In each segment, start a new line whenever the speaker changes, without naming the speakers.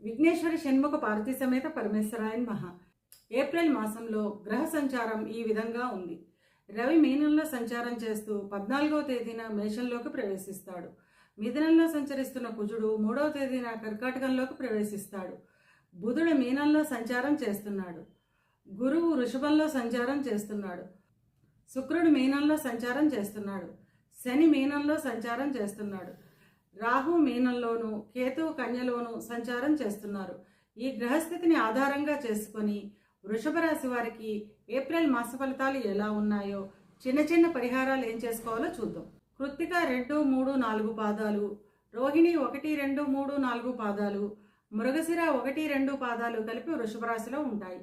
విఘ్నేశ్వరి షణ్ముఖ పార్వతీ సమేత పరమేశ్వరాయ నమః. ఏప్రిల్ మాసంలో గ్రహ సంచారం ఈ విధంగా ఉంది. రవి మీనంలో సంచారం చేస్తూ 14వ తేదీన మేషంలోకి ప్రవేశిస్తాడు. మిథునంలో సంచరిస్తున్న కుజుడు 3వ తేదీన కర్కాటకంలోకి ప్రవేశిస్తాడు. బుధుడు మీనంలో సంచారం చేస్తున్నాడు. గురువు వృషభంలో సంచారం చేస్తున్నాడు. శుక్రుడు మీనంలో సంచారం చేస్తున్నాడు. శని మీనంలో సంచారం చేస్తున్నాడు. రాహు మీనంలోను కేతువు కన్యలోను సంచారం చేస్తున్నారు. ఈ గ్రహస్థితిని ఆధారంగా చేసుకొని వృషభ రాశి వారికి ఏప్రిల్ మాస ఫలితాలు ఎలా ఉన్నాయో చిన్న చిన్న పరిహారాలు ఏం చేసుకోవాలో చూద్దాం. కృత్తిక 2, 3, 4 పాదాలు, రోహిణి 1, 2, 3, 4 పాదాలు, మృగశిర 1, 2 పాదాలు కలిపి వృషభ రాశిలో ఉంటాయి.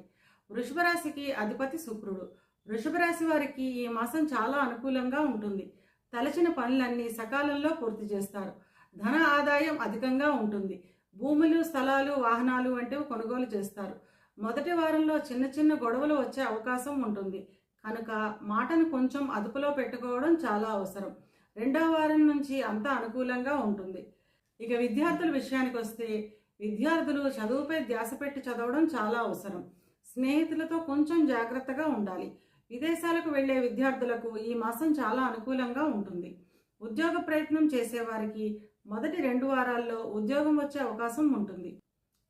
వృషభ రాశికి అధిపతి శుక్రుడు. వృషభ రాశి వారికి ఈ మాసం చాలా అనుకూలంగా ఉంటుంది. తలచిన పనులన్నీ సకాలంలో పూర్తి చేస్తారు. ధన ఆదాయం అధికంగా ఉంటుంది. భూములు, స్థలాలు, వాహనాలు వంటివి కొనుగోలు చేస్తారు. మొదటి వారంలో చిన్న చిన్న గొడవలు వచ్చే అవకాశం ఉంటుంది కనుక మాటను కొంచెం అదుపులో పెట్టుకోవడం చాలా అవసరం. రెండవ వారం నుంచి అంతా అనుకూలంగా ఉంటుంది. ఇక విద్యార్థుల విషయానికి వస్తే విద్యార్థులు చదువుపై ధ్యాస పెట్టి చదవడం చాలా అవసరం. స్నేహితులతో కొంచెం జాగ్రత్తగా ఉండాలి. విదేశాలకు వెళ్లే విద్యార్థులకు ఈ మాసం చాలా అనుకూలంగా ఉంటుంది. ఉద్యోగ ప్రయత్నం చేసేవారికి మొదటి 2 వారాల్లో ఉద్యోగం వచ్చే అవకాశం ఉంటుంది.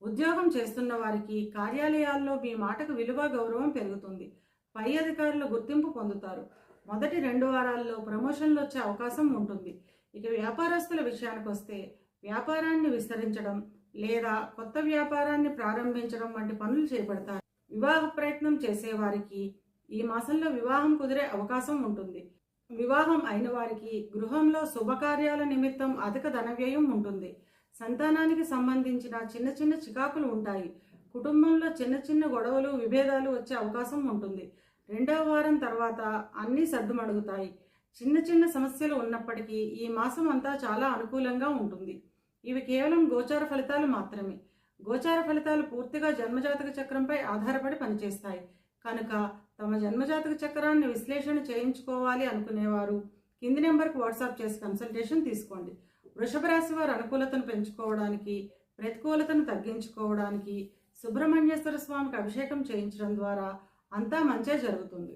ఉద్యోగం చేస్తున్న వారికి కార్యాలయాల్లో మీ మాటకు విలువ, గౌరవం పెరుగుతుంది. పై అధికారులు గుర్తింపు పొందుతారు. మొదటి 2 వారాల్లో ప్రమోషన్లు వచ్చే అవకాశం ఉంటుంది. ఇక వ్యాపారస్తుల విషయానికి వస్తే వ్యాపారాన్ని విస్తరించడం లేదా కొత్త వ్యాపారాన్ని ప్రారంభించడం వంటి పనులు చేపడతారు. వివాహ ప్రయత్నం చేసేవారికి ఈ మాసంలో వివాహం కుదిరే అవకాశం ఉంటుంది. వివాహం అయిన వారికి గృహంలో శుభకార్యాల నిమిత్తం అధిక ధన వ్యయం ఉంటుంది. సంతానానికి సంబంధించిన చిన్న చిన్న చికాకులు ఉంటాయి. కుటుంబంలో చిన్న చిన్న గొడవలు, విభేదాలు వచ్చే అవకాశం ఉంటుంది. 2వ వారం తర్వాత అన్నీ సర్దుమణుగుతాయి. చిన్న చిన్న సమస్యలు ఉన్నప్పటికీ ఈ మాసం అంతా చాలా అనుకూలంగా ఉంటుంది. ఇవి కేవలం గోచార ఫలితాలు మాత్రమే. గోచార ఫలితాలు పూర్తిగా జన్మజాతక చక్రంపై ఆధారపడి పనిచేస్తాయి కనుక తమ జన్మజాతక చక్రాన్ని విశ్లేషణ చేయించుకోవాలి అనుకునేవారు కింది నెంబర్కి వాట్సాప్ చేసి కన్సల్టేషన్ తీసుకోండి. వృషభ రాశి వారు అనుకూలతను పెంచుకోవడానికి, ప్రతికూలతను తగ్గించుకోవడానికి సుబ్రహ్మణ్యేశ్వర స్వామికి అభిషేకం చేయించడం ద్వారా అంతా మంచే జరుగుతుంది.